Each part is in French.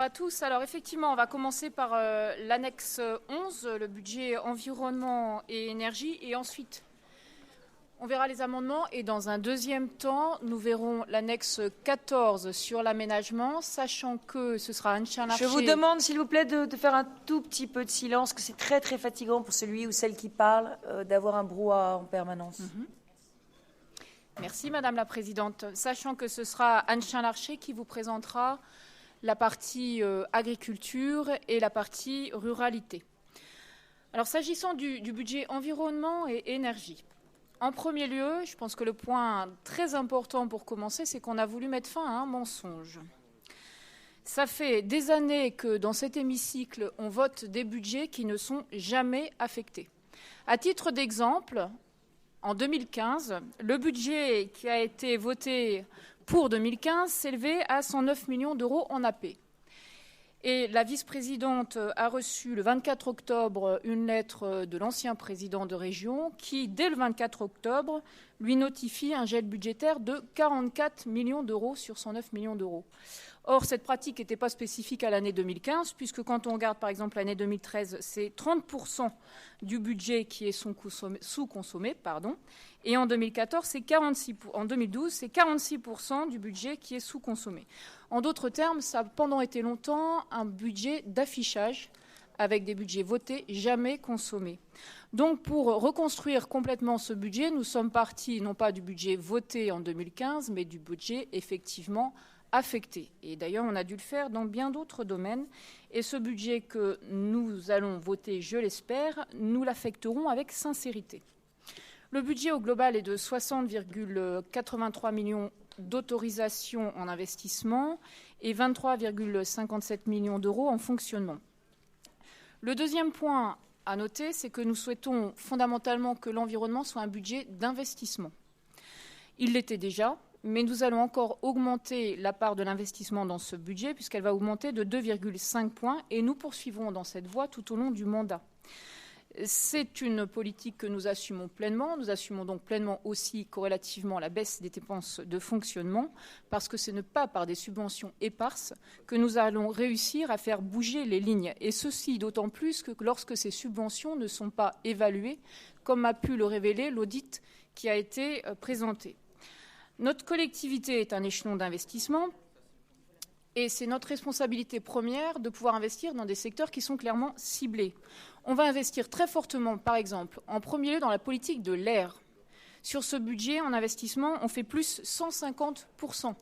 À tous. Alors effectivement, on va commencer par l'annexe 11, le budget environnement et énergie, et ensuite on verra les amendements, et dans un deuxième temps, nous verrons l'annexe 14 sur l'aménagement, sachant que ce sera Anne Larcher. Je vous demande, s'il vous plaît, de faire un tout petit peu de silence, que c'est très très fatigant pour celui ou celle qui parle, d'avoir un brouhaha en permanence. Merci Madame la Présidente. Sachant que ce sera Anne Larcher qui vous présentera la partie agriculture et la partie ruralité. Alors s'agissant du budget environnement et énergie, en premier lieu, je pense que le point très important pour commencer, c'est qu'on a voulu mettre fin à un mensonge. Ça fait des années que dans cet hémicycle, on vote des budgets qui ne sont jamais affectés. À titre d'exemple, en 2015, le budget qui a été voté pour 2015 s'élevait à 109 millions d'euros en AP. Et la vice-présidente a reçu le 24 octobre une lettre de l'ancien président de région qui, dès le 24 octobre, lui notifie un gel budgétaire de 44 millions d'euros sur 109 millions d'euros. Or, cette pratique n'était pas spécifique à l'année 2015, puisque quand on regarde par exemple l'année 2013, c'est 30% du budget qui est sous-consommé, et en 2014, en 2012, c'est 46% du budget qui est sous-consommé. En d'autres termes, ça a pendant été longtemps un budget d'affichage, avec des budgets votés, jamais consommés. Donc pour reconstruire complètement ce budget, nous sommes partis non pas du budget voté en 2015, mais du budget effectivement affecté. Et d'ailleurs, on a dû le faire dans bien d'autres domaines. Et ce budget que nous allons voter, je l'espère, nous l'affecterons avec sincérité. Le budget au global est de 60,83 millions d'autorisations en investissement et 23,57 millions d'euros en fonctionnement. Le deuxième point à noter, c'est que nous souhaitons fondamentalement que l'environnement soit un budget d'investissement. Il l'était déjà, mais nous allons encore augmenter la part de l'investissement dans ce budget, puisqu'elle va augmenter de 2,5 points, et nous poursuivrons dans cette voie tout au long du mandat. C'est une politique que nous assumons pleinement. Nous assumons donc pleinement aussi corrélativement la baisse des dépenses de fonctionnement, parce que ce n'est pas par des subventions éparses que nous allons réussir à faire bouger les lignes. Et ceci d'autant plus que lorsque ces subventions ne sont pas évaluées, comme a pu le révéler l'audit qui a été présenté. Notre collectivité est un échelon d'investissement. Et c'est notre responsabilité première de pouvoir investir dans des secteurs qui sont clairement ciblés. On va investir très fortement, par exemple, en premier lieu dans la politique de l'air. Sur ce budget, en investissement, on fait plus 150%.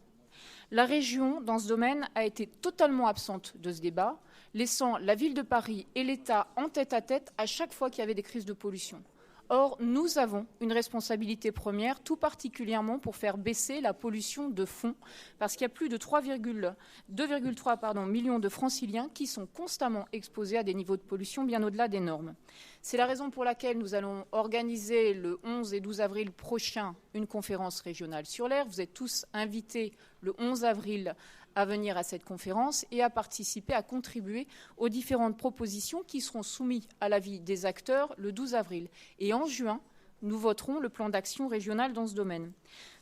La région, dans ce domaine, a été totalement absente de ce débat, laissant la ville de Paris et l'État en tête-à-tête à chaque fois qu'il y avait des crises de pollution. Or, nous avons une responsabilité première, tout particulièrement pour faire baisser la pollution de fond, parce qu'il y a plus de 2,3 millions de franciliens qui sont constamment exposés à des niveaux de pollution bien au-delà des normes. C'est la raison pour laquelle nous allons organiser le 11 et 12 avril prochain une conférence régionale sur l'air. Vous êtes tous invités le 11 avril à venir à cette conférence et à participer, à contribuer aux différentes propositions qui seront soumises à l'avis des acteurs le 12 avril. Et en juin, nous voterons le plan d'action régional dans ce domaine.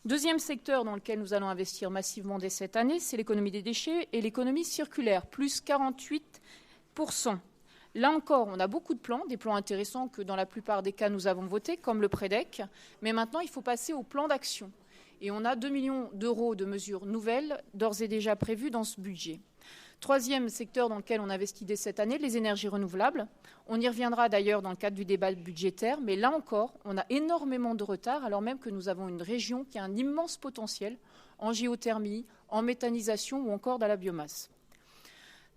Deuxième secteur dans lequel nous allons investir massivement dès cette année, c'est l'économie des déchets et l'économie circulaire, plus 48%. Là encore, on a beaucoup de plans, des plans intéressants que dans la plupart des cas nous avons votés, comme le PREDEC, mais maintenant il faut passer au plan d'action. Et on a 2 millions d'euros de mesures nouvelles d'ores et déjà prévues dans ce budget. Troisième secteur dans lequel on investit dès cette année, les énergies renouvelables. On y reviendra d'ailleurs dans le cadre du débat budgétaire, mais là encore, on a énormément de retard, alors même que nous avons une région qui a un immense potentiel en géothermie, en méthanisation ou encore dans la biomasse.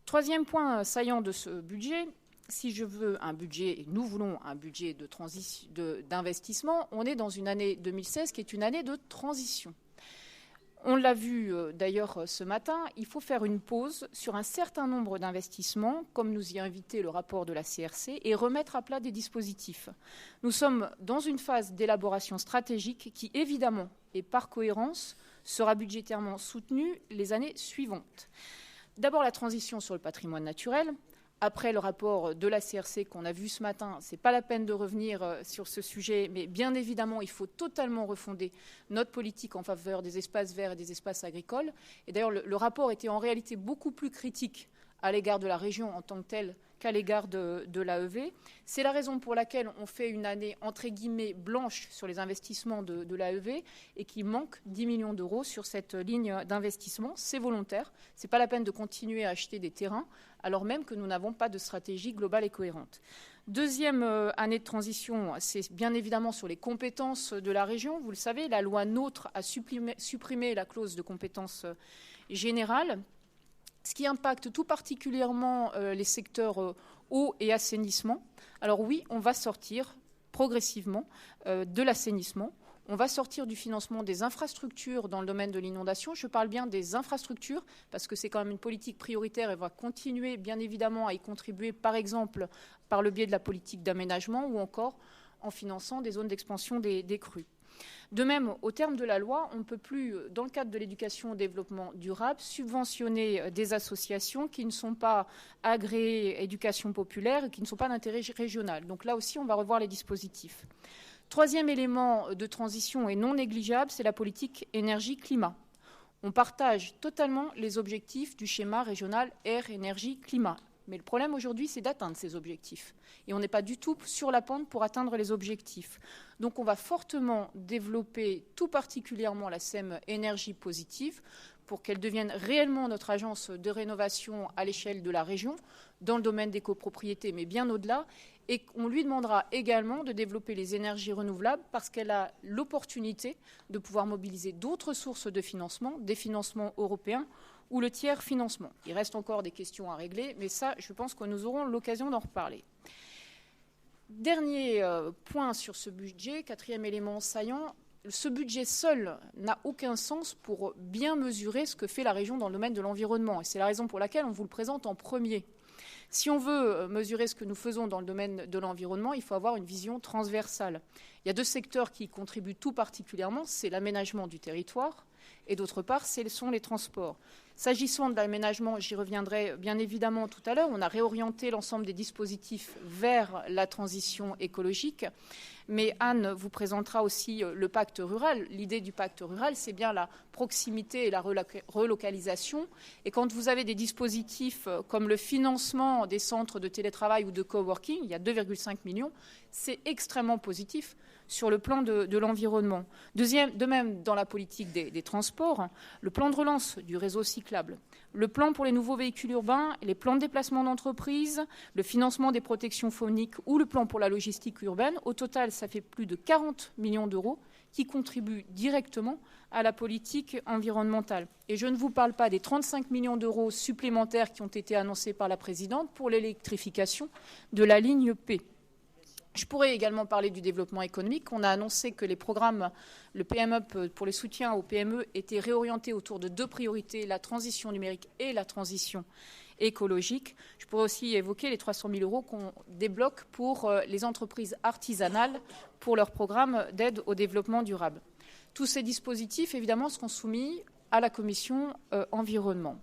Troisième point saillant de ce budget, si je veux un budget, et nous voulons un budget d'investissement, on est dans une année 2016 qui est une année de transition. On l'a vu d'ailleurs ce matin, il faut faire une pause sur un certain nombre d'investissements, comme nous y a invité le rapport de la CRC, et remettre à plat des dispositifs. Nous sommes dans une phase d'élaboration stratégique qui, évidemment, et par cohérence, sera budgétairement soutenue les années suivantes. D'abord, la transition sur le patrimoine naturel. Après le rapport de la CRC qu'on a vu ce matin, ce n'est pas la peine de revenir sur ce sujet, mais bien évidemment, il faut totalement refonder notre politique en faveur des espaces verts et des espaces agricoles. Et d'ailleurs, le rapport était en réalité beaucoup plus critique à l'égard de la région en tant que telle qu'à l'égard de l'AEV. C'est la raison pour laquelle on fait une année, entre guillemets, blanche sur les investissements de l'AEV et qu'il manque 10 millions d'euros sur cette ligne d'investissement. C'est volontaire. Ce n'est pas la peine de continuer à acheter des terrains, alors même que nous n'avons pas de stratégie globale et cohérente. Deuxième année de transition, c'est bien évidemment sur les compétences de la région. Vous le savez, la loi NOTRe a supprimé la clause de compétence générale, ce qui impacte tout particulièrement les secteurs eau et assainissement. Alors oui, on va sortir progressivement de l'assainissement. On va sortir du financement des infrastructures dans le domaine de l'inondation. Je parle bien des infrastructures parce que c'est quand même une politique prioritaire et va continuer bien évidemment à y contribuer, par exemple, par le biais de la politique d'aménagement ou encore en finançant des zones d'expansion des crues. De même, au terme de la loi, on ne peut plus, dans le cadre de l'éducation au développement durable, subventionner des associations qui ne sont pas agréées éducation populaire et qui ne sont pas d'intérêt régional. Donc là aussi, on va revoir les dispositifs. Troisième élément de transition et non négligeable, c'est la politique énergie-climat. On partage totalement les objectifs du schéma régional air, énergie, climat. Mais le problème aujourd'hui, c'est d'atteindre ces objectifs. Et on n'est pas du tout sur la pente pour atteindre les objectifs. Donc on va fortement développer tout particulièrement la SEM énergie positive pour qu'elle devienne réellement notre agence de rénovation à l'échelle de la région, dans le domaine des copropriétés, mais bien au-delà. Et on lui demandera également de développer les énergies renouvelables parce qu'elle a l'opportunité de pouvoir mobiliser d'autres sources de financement, des financements européens ou le tiers financement. Il reste encore des questions à régler, mais ça, je pense que nous aurons l'occasion d'en reparler. Dernier point sur ce budget, quatrième élément saillant, ce budget seul n'a aucun sens pour bien mesurer ce que fait la région dans le domaine de l'environnement. Et c'est la raison pour laquelle on vous le présente en premier. Si on veut mesurer ce que nous faisons dans le domaine de l'environnement, il faut avoir une vision transversale. Il y a deux secteurs qui y contribuent tout particulièrement, c'est l'aménagement du territoire et d'autre part, ce sont les transports. S'agissant de l'aménagement, j'y reviendrai bien évidemment tout à l'heure, on a réorienté l'ensemble des dispositifs vers la transition écologique, mais Anne vous présentera aussi le pacte rural. L'idée du pacte rural, c'est bien la proximité et la relocalisation. Et quand vous avez des dispositifs comme le financement des centres de télétravail ou de coworking, il y a 2,5 millions, c'est extrêmement positif sur le plan de l'environnement. De même, dans la politique des transports, le plan de relance du réseau cyclable, le plan pour les nouveaux véhicules urbains, les plans de déplacement d'entreprise, le financement des protections fauniques ou le plan pour la logistique urbaine, au total, ça fait plus de 40 millions d'euros qui contribuent directement à la politique environnementale. Et je ne vous parle pas des 35 millions d'euros supplémentaires qui ont été annoncés par la présidente pour l'électrification de la ligne P. Je pourrais également parler du développement économique. On a annoncé que les programmes, le PME pour les soutiens aux PME, étaient réorientés autour de deux priorités, la transition numérique et la transition écologique. Je pourrais aussi évoquer les 300 000 euros qu'on débloque pour les entreprises artisanales pour leur programme d'aide au développement durable. Tous ces dispositifs, évidemment, seront soumis à la commission environnement.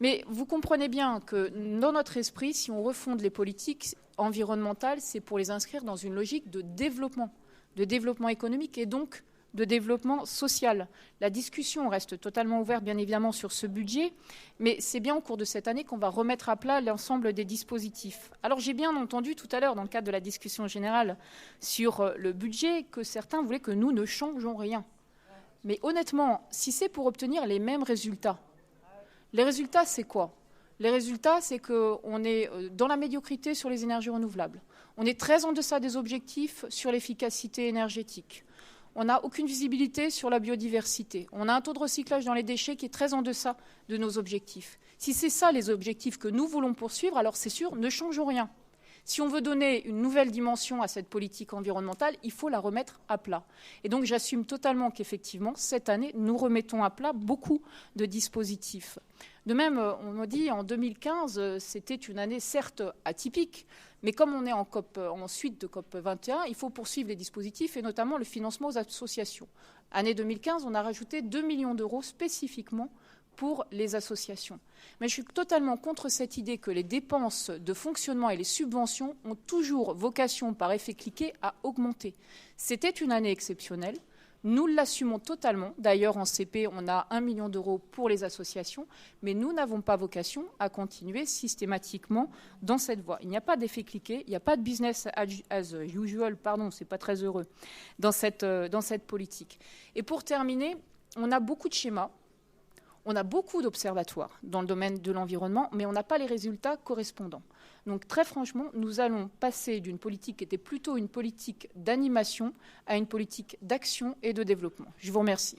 Mais vous comprenez bien que dans notre esprit, si on refonde les politiques environnementales, c'est pour les inscrire dans une logique de développement économique et donc de développement social. La discussion reste totalement ouverte, bien évidemment, sur ce budget, mais c'est bien au cours de cette année qu'on va remettre à plat l'ensemble des dispositifs. Alors j'ai bien entendu tout à l'heure, dans le cadre de la discussion générale sur le budget, que certains voulaient que nous ne changeons rien. Mais honnêtement, si c'est pour obtenir les mêmes résultats, les résultats, c'est quoi ? Les résultats, c'est qu'on est dans la médiocrité sur les énergies renouvelables. On est très en deçà des objectifs sur l'efficacité énergétique. On n'a aucune visibilité sur la biodiversité. On a un taux de recyclage dans les déchets qui est très en deçà de nos objectifs. Si c'est ça les objectifs que nous voulons poursuivre, alors c'est sûr, ne changeons rien. Si on veut donner une nouvelle dimension à cette politique environnementale, il faut la remettre à plat. Et donc j'assume totalement qu'effectivement, cette année, nous remettons à plat beaucoup de dispositifs. De même, on me dit en 2015, c'était une année certes atypique, mais comme on est en suite de COP 21, il faut poursuivre les dispositifs et notamment le financement aux associations. Année 2015, on a rajouté 2 millions d'euros spécifiquement pour les associations. Mais je suis totalement contre cette idée que les dépenses de fonctionnement et les subventions ont toujours vocation, par effet cliquet, à augmenter. C'était une année exceptionnelle. Nous l'assumons totalement. D'ailleurs, en CP, on a 1 million d'euros pour les associations, mais nous n'avons pas vocation à continuer systématiquement dans cette voie. Il n'y a pas d'effet cliqué, il n'y a pas de business as usual, pardon, c'est pas très heureux, dans cette politique. Et pour terminer, on a beaucoup de schémas, on a beaucoup d'observatoires dans le domaine de l'environnement, mais on n'a pas les résultats correspondants. Donc très franchement, nous allons passer d'une politique qui était plutôt une politique d'animation à une politique d'action et de développement. Je vous remercie.